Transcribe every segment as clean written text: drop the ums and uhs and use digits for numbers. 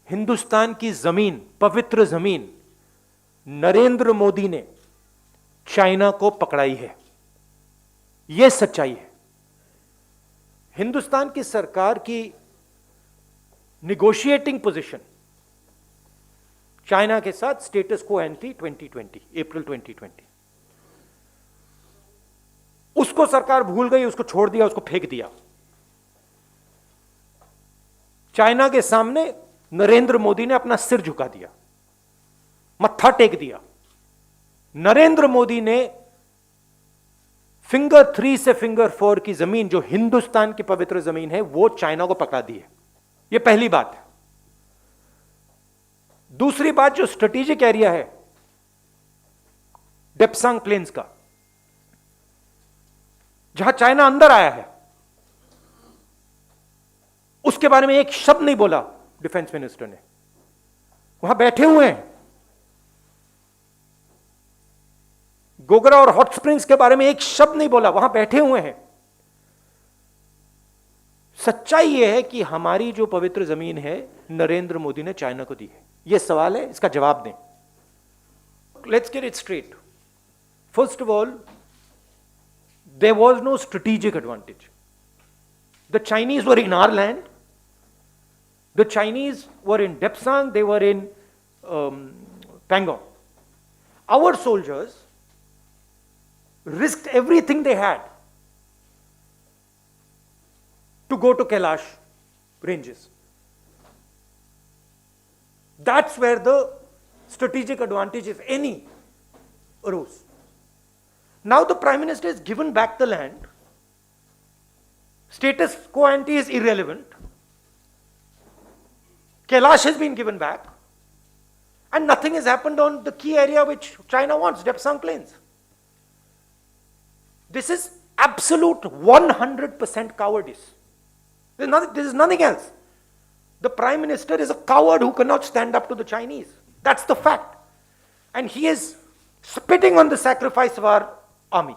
हिंदुस्तान की जमीन, पवित्र जमीन, नरेंद्र मोदी ने चाइना को पकड़ाई है। यह सच्चाई है। हिंदुस्तान की सरकार की निगोशिएटिंग पोजीशन चाइना के साथ स्टेटस को एंटी 2020, अप्रैल 2020, उसको सरकार भूल गई, उसको छोड़ दिया, उसको फेंक दिया। चाइना के सामने नरेंद्र मोदी ने अपना सिर झुका दिया, मत्था टेक दिया। नरेंद्र मोदी ने फिंगर 3 से फिंगर 4 की जमीन, जो हिंदुस्तान की पवित्र जमीन है, वो चाइना को पकड़ा दी है। यह पहली बात है। दूसरी बात, जो स्ट्रेटेजिक एरिया है डेप्सांग प्लेन्स का, जहां चाइना अंदर आया है, उसके बारे में एक शब्द नहीं बोला डिफेंस मिनिस्टर ने। वहां बैठे हुए हैं। गोगरा और हॉट स्प्रिंग्स के बारे में एक शब्द नहीं बोला, वहां बैठे हुए हैं। सच्चाई यह है कि हमारी जो पवित्र जमीन है, नरेंद्र मोदी ने चाइना को दी है। यह सवाल है, इसका जवाब दें। Let's get it straight. First of all, there was no strategic advantage. The Chinese were in our land. The Chinese were in Depsang. They were in Pangong. Our soldiers risked everything they had to go to Kailash ranges. That's where the strategic advantage, if any, arose. Now the Prime Minister has given back the land. Status quo ante is irrelevant. Kailash has been given back. And nothing has happened on the key area which China wants, Depsang Plains. This is absolute 100% cowardice. There is nothing else. The Prime Minister is a coward who cannot stand up to the Chinese. That's the fact. And he is spitting on the sacrifice of our army.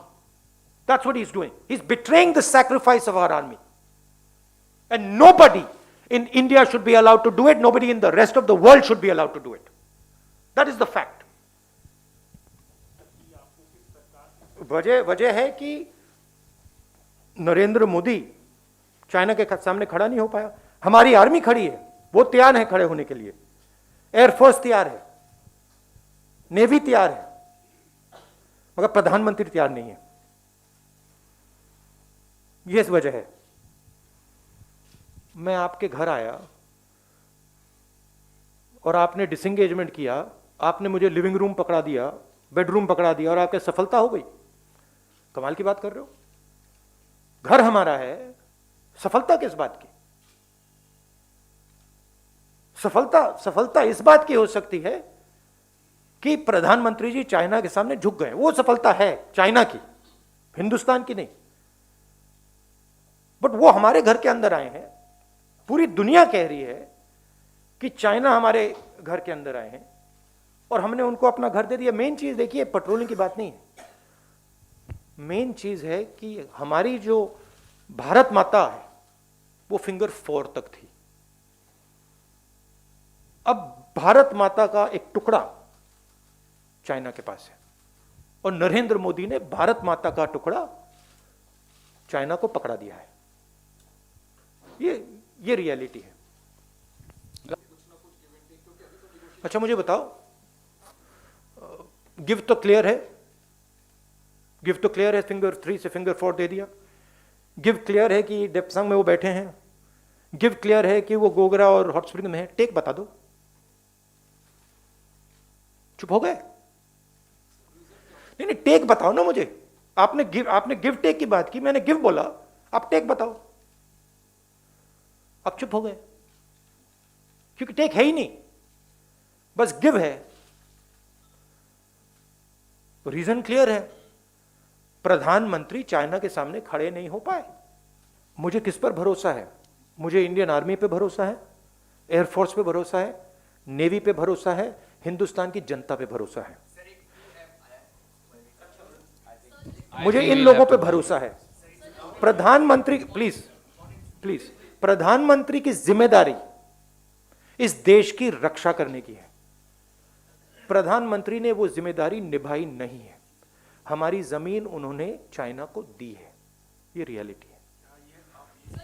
That's what he's doing. He's betraying the sacrifice of our army. And nobody in India should be allowed to do it. Nobody in the rest of the world should be allowed to do it. That is the fact. वजह है कि Narendra Modi China के सामने खड़ा नहीं हो पाया। हमारी आर्मी खड़ी है, वो तैयार है खड़े होने के लिए। एयरफोर्स तैयार है, नेवी तैयार है, मगर प्रधानमंत्री तैयार नहीं है। यह वजह है। मैं आपके घर आया और आपने डिसएंगेजमेंट किया, आपने मुझे लिविंग रूम पकड़ा दिया, बेडरूम पकड़ा दिया और आपके सफलता हो गई। कमाल की बात कर रहे हो। घर हमारा है, सफलता किस बात की? सफलता इस बात की हो सकती है कि प्रधानमंत्री जी चाइना के सामने झुक गए। वो सफलता है चाइना की, हिंदुस्तान की नहीं। बट वो हमारे घर के अंदर आए हैं। पूरी दुनिया कह रही है कि चाइना हमारे घर के अंदर आए हैं और हमने उनको अपना घर दे दिया। मेन चीज देखिए, पेट्रोलिंग की बात नहीं है। मेन चीज है कि हमारी जो भारत माता है वो फिंगर 4 तक थी। अब भारत माता का एक टुकड़ा चाइना के पास है और नरेंद्र मोदी ने भारत माता का टुकड़ा चाइना को पकड़ा दिया है। ये रियलिटी है। अच्छा मुझे बताओ, गिव तो क्लियर है, फिंगर 3 से फिंगर 4 दे दिया। गिव क्लियर है कि डेप्सांग में वो बैठे हैं। गिव क्लियर है कि वो गोगरा और हॉट स्प्रिंग में है। टेक बता दो। चुप हो गए? नहीं, टेक बताओ ना मुझे। आपने गिव टेक की बात की, मैंने गिव बोला, आप टेक बताओ। आप चुप हो गए क्योंकि टेक है ही नहीं, बस गिव है। रीजन क्लियर है, प्रधानमंत्री चाइना के सामने खड़े नहीं हो पाए। मुझे किस पर भरोसा है? मुझे इंडियन आर्मी पे भरोसा है, एयरफोर्स पे भरोसा है, नेवी पे भरोसा है, हिंदुस्तान की जनता पे भरोसा है। मुझे इन लोगों पे भरोसा है। प्रधानमंत्री, प्लीज, प्रधानमंत्री की जिम्मेदारी इस देश की रक्षा करने की है। प्रधानमंत्री ने वो जिम्मेदारी निभाई नहीं है। हमारी जमीन उन्होंने चाइना को दी है, ये रियलिटी।